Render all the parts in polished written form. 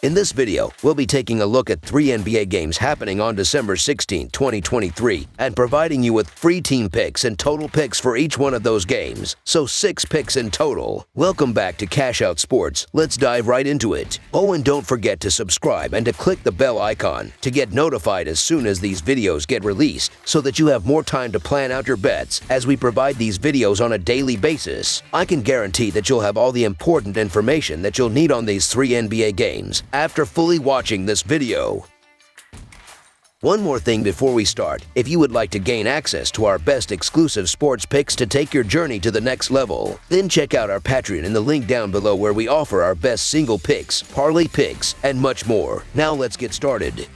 In this video, we'll be taking a look at 3 NBA games happening on December 16, 2023, and providing you with free team picks and total picks for each one of those games, so 6 picks in total. Welcome back to Cash Out Sports. Let's dive right into it. Oh, and don't forget to subscribe and to click the bell icon to get notified as soon as these videos get released, so that you have more time to plan out your bets as we provide these videos on a daily basis. I can guarantee that you'll have all the important information that you'll need on these 3 NBA games after fully watching this video. One more thing before we start. If you would like to gain access to our best exclusive sports picks to take your journey to the next level, then check out our Patreon in the link down below, where we offer our best single picks, parlay picks, and much more. Now let's get started.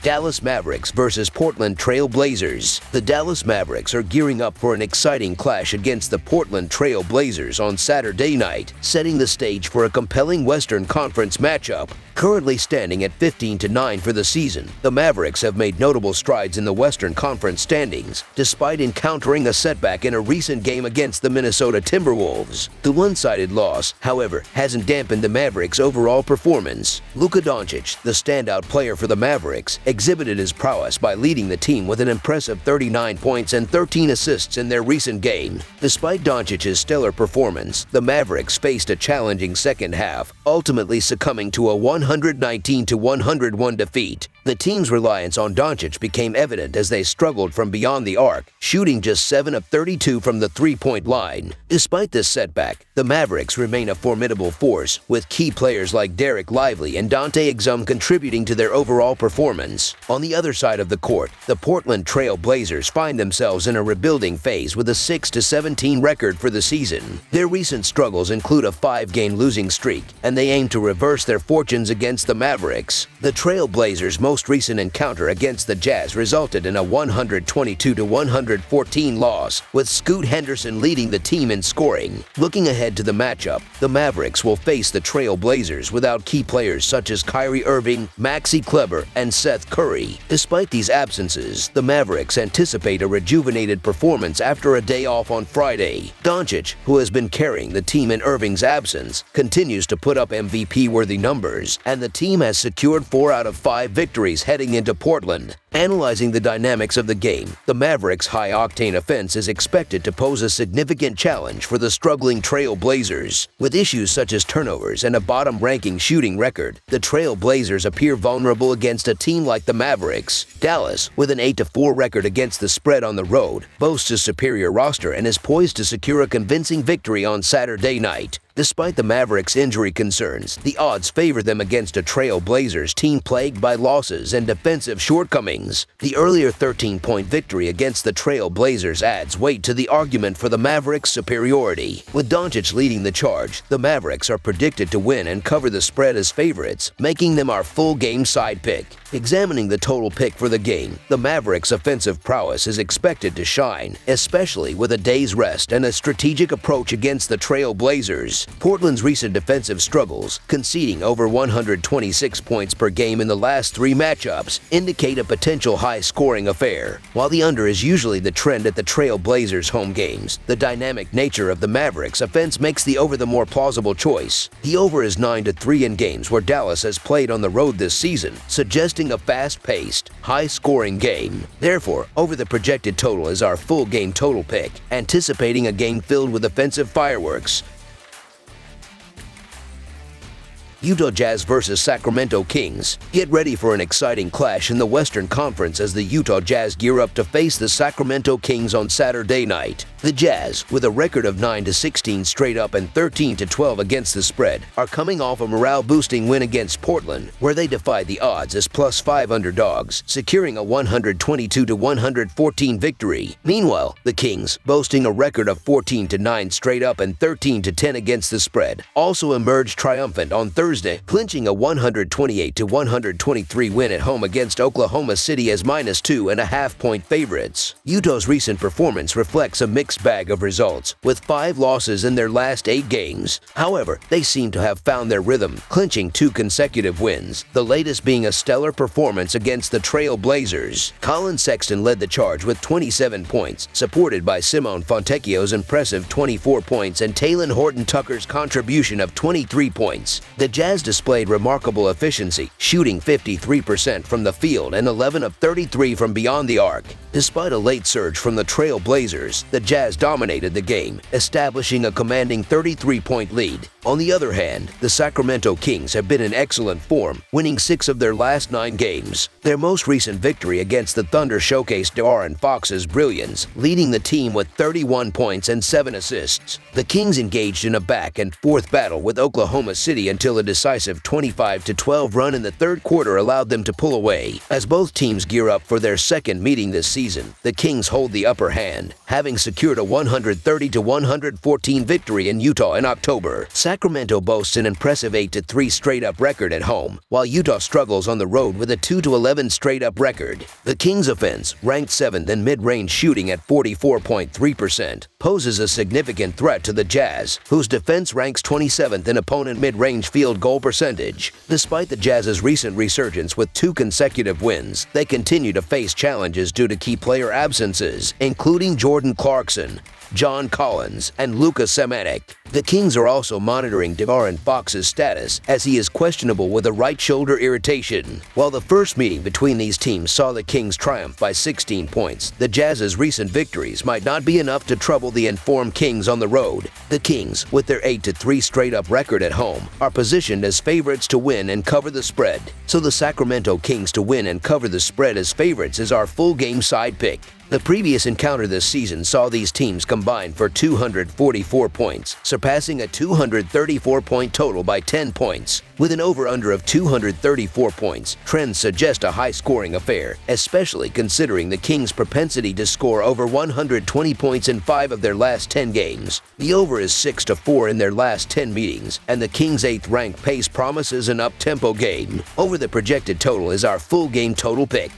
Dallas Mavericks versus Portland Trail Blazers. The Dallas Mavericks are gearing up for an exciting clash against the Portland Trail Blazers on Saturday night, setting the stage for a compelling Western Conference matchup. Currently standing at 15-9 for the season, the Mavericks have made notable strides in the Western Conference standings, despite encountering a setback in a recent game against the Minnesota Timberwolves. The one-sided loss, however, hasn't dampened the Mavericks' overall performance. Luka Doncic, the standout player for the Mavericks, exhibited his prowess by leading the team with an impressive 39 points and 13 assists in their recent game. Despite Doncic's stellar performance, the Mavericks faced a challenging second half, ultimately succumbing to a 119-101 defeat. The team's reliance on Doncic became evident as they struggled from beyond the arc, shooting just 7 of 32 from the three-point line. Despite this setback, the Mavericks remain a formidable force, with key players like Derek Lively and Dante Exum contributing to their overall performance. On the other side of the court, the Portland Trail Blazers find themselves in a rebuilding phase with a 6-17 record for the season. Their recent struggles include a 5-game losing streak, and they aim to reverse their fortunes against the Mavericks. The Trail Blazers' most recent encounter against the Jazz resulted in a 122-114 loss, with Scoot Henderson leading the team in scoring. Looking ahead to the matchup, the Mavericks will face the Trail Blazers without key players such as Kyrie Irving, Maxi Kleber, and Seth Curry. Despite these absences, the Mavericks anticipate a rejuvenated performance after a day off on Friday. Doncic, who has been carrying the team in Irving's absence, continues to put up MVP-worthy numbers, and the team has secured 4 out of 5 victories heading into Portland. Analyzing the dynamics of the game, the Mavericks' high-octane offense is expected to pose a significant challenge for the struggling Trail Blazers. With issues such as turnovers and a bottom-ranking shooting record, the Trail Blazers appear vulnerable against a team like the Mavericks. Dallas, with an 8-4 record against the spread on the road, boasts a superior roster and is poised to secure a convincing victory on Saturday night. Despite the Mavericks' injury concerns, the odds favor them against a Trail Blazers team plagued by losses and defensive shortcomings. The earlier 13-point victory against the Trail Blazers adds weight to the argument for the Mavericks' superiority. With Doncic leading the charge, the Mavericks are predicted to win and cover the spread as favorites, making them our full-game side pick. Examining the total pick for the game, the Mavericks' offensive prowess is expected to shine, especially with a day's rest and a strategic approach against the Trail Blazers. Portland's recent defensive struggles, conceding over 126 points per game in the last 3 matchups, indicate a potential high-scoring affair. While the under is usually the trend at the Trail Blazers' home games, the dynamic nature of the Mavericks' offense makes the over the more plausible choice. The over is 9-3 in games where Dallas has played on the road this season, suggesting a fast-paced, high-scoring game. Therefore, over the projected total is our full-game total pick, anticipating a game filled with offensive fireworks. Utah Jazz versus Sacramento Kings. Get ready for an exciting clash in the Western Conference as the Utah Jazz gear up to face the Sacramento Kings on Saturday night. The Jazz, with a record of 9-16 straight up and 13-12 against the spread, are coming off a morale-boosting win against Portland, where they defied the odds as +5 underdogs, securing a 122-114 victory. Meanwhile, the Kings, boasting a record of 14-9 straight up and 13-10 against the spread, also emerged triumphant on Thursday, clinching a 128-123 win at home against Oklahoma City as -2.5-point favorites. Utah's recent performance reflects a mix mixed bag of results, with 5 losses in their last 8 games. However, they seem to have found their rhythm, clinching 2 consecutive wins, the latest being a stellar performance against the Trail Blazers. Colin Sexton led the charge with 27 points, supported by Simone Fontecchio's impressive 24 points and Talen Horton-Tucker's contribution of 23 points. The Jazz displayed remarkable efficiency, shooting 53% from the field and 11 of 33 from beyond the arc. Despite a late surge from the Trail Blazers, the Jazz dominated the game, establishing a commanding 33-point lead. On the other hand, the Sacramento Kings have been in excellent form, winning 6 of their last 9 games. Their most recent victory against the Thunder showcased De'Aaron Fox's brilliance, leading the team with 31 points and 7 assists. The Kings engaged in a back and forth battle with Oklahoma City until a decisive 25-12 run in the third quarter allowed them to pull away. As both teams gear up for their second meeting this season, the Kings hold the upper hand, having secured a 130-114 victory in Utah in October. Sacramento boasts an impressive 8-3 straight-up record at home, while Utah struggles on the road with a 2-11 straight-up record. The Kings' offense, ranked 7th in mid-range shooting at 44.3%, poses a significant threat to the Jazz, whose defense ranks 27th in opponent mid-range field goal percentage. Despite the Jazz's recent resurgence with 2 consecutive wins, they continue to face challenges due to key player absences, including Jordan Clarkson, John Collins, and Luka Semanek. The Kings are also monitoring De'Aaron Fox's status, as he is questionable with a right shoulder irritation. While the first meeting between these teams saw the Kings triumph by 16 points, the Jazz's recent victories might not be enough to trouble the informed Kings on the road. The Kings, with their 8-3 straight-up record at home, are positioned as favorites to win and cover the spread. So the Sacramento Kings to win and cover the spread as favorites is our full game side pick. The previous encounter this season saw these teams combine for 244 points, surpassing a 234-point total by 10 points. With an over-under of 234 points, trends suggest a high-scoring affair, especially considering the Kings' propensity to score over 120 points in 5 of their last 10 games. The over is 6-4 in their last 10 meetings, and the Kings' 8th-ranked pace promises an up-tempo game. Over the projected total is our full game total pick.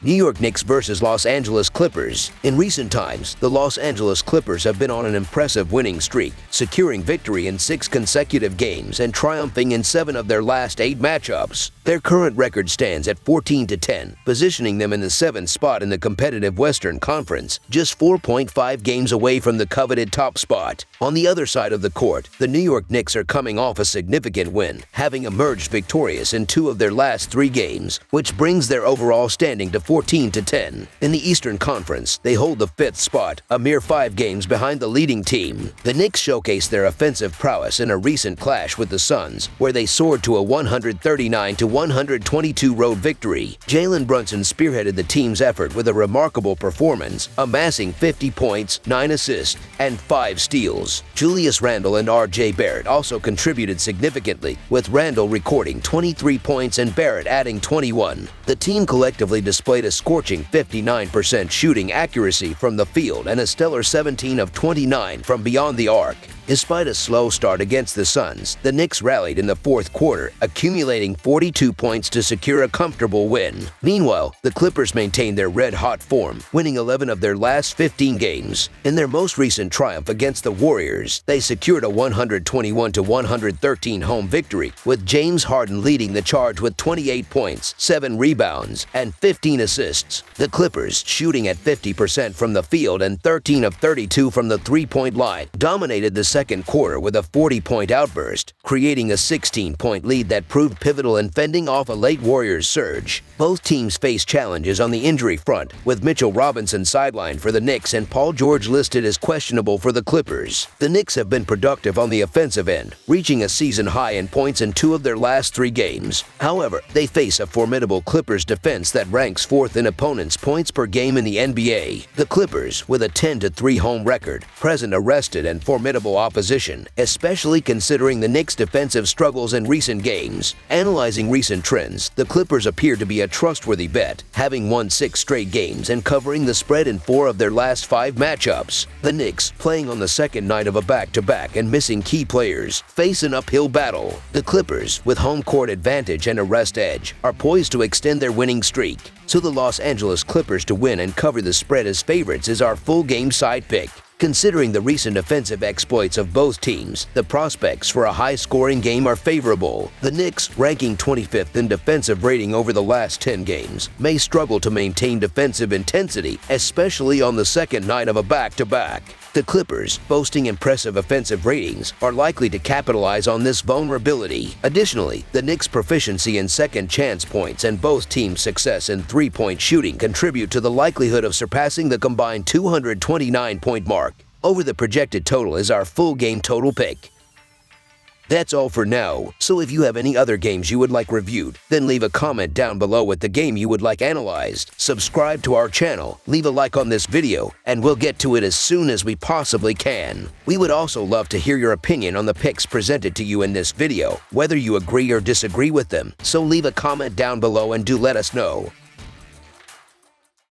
New York Knicks versus Los Angeles Clippers. In recent times, the Los Angeles Clippers have been on an impressive winning streak, securing victory in 6 consecutive games and triumphing in 7 of their last 8 matchups. Their current record stands at 14-10, positioning them in the 7th spot in the competitive Western Conference, just 4.5 games away from the coveted top spot. On the other side of the court, the New York Knicks are coming off a significant win, having emerged victorious in 2 of their last 3 games, which brings their overall standing to 14-10. In the Eastern Conference, they hold the 5th spot, a mere 5 games behind the leading team. The Knicks showcased their offensive prowess in a recent clash with the Suns, where they soared to a 139-122 road victory. Jalen Brunson spearheaded the team's effort with a remarkable performance, amassing 50 points, 9 assists, and 5 steals. Julius Randle and R.J. Barrett also contributed significantly, with Randle recording 23 points and Barrett adding 21. The team collectively displayed a scorching 59% shooting accuracy from the field and a stellar 17 of 29 from beyond the arc. Despite a slow start against the Suns, the Knicks rallied in the 4th quarter, accumulating 42 points to secure a comfortable win. Meanwhile, the Clippers maintained their red-hot form, winning 11 of their last 15 games. In their most recent triumph against the Warriors, they secured a 121-113 home victory, with James Harden leading the charge with 28 points, 7 rebounds, and 15 assists. The Clippers, shooting at 50% from the field and 13 of 32 from the three-point line, dominated the second quarter with a 40-point outburst, creating a 16-point lead that proved pivotal in fending off a late Warriors surge. Both teams faced challenges on the injury front, with Mitchell Robinson sidelined for the Knicks and Paul George listed as questionable for the Clippers. The Knicks have been productive on the offensive end, reaching a season high in points in 2 of their last 3 games. However, they face a formidable Clippers defense that ranks 4th in opponents' points per game in the NBA. The Clippers, with a 10-3 home record, present a rested and formidable opposition, especially considering the Knicks' defensive struggles in recent games. Analyzing recent trends, the Clippers appear to be a trustworthy bet, having won 6 straight games and covering the spread in 4 of their last 5 matchups. The Knicks, playing on the second night of a back-to-back and missing key players, face an uphill battle. The Clippers, with home court advantage and a rest edge, are poised to extend their winning streak. So the Los Angeles Clippers to win and cover the spread as favorites is our full game side pick. Considering the recent offensive exploits of both teams, the prospects for a high-scoring game are favorable. The Knicks, ranking 25th in defensive rating over the last 10 games, may struggle to maintain defensive intensity, especially on the second night of a back-to-back. The Clippers, boasting impressive offensive ratings, are likely to capitalize on this vulnerability. Additionally, the Knicks' proficiency in second chance points and both teams' success in three-point shooting contribute to the likelihood of surpassing the combined 229-point mark. Over the projected total is our full game total pick. That's all for now, so if you have any other games you would like reviewed, then leave a comment down below with the game you would like analyzed. Subscribe to our channel, leave a like on this video, and we'll get to it as soon as we possibly can. We would also love to hear your opinion on the picks presented to you in this video, whether you agree or disagree with them, so leave a comment down below and do let us know.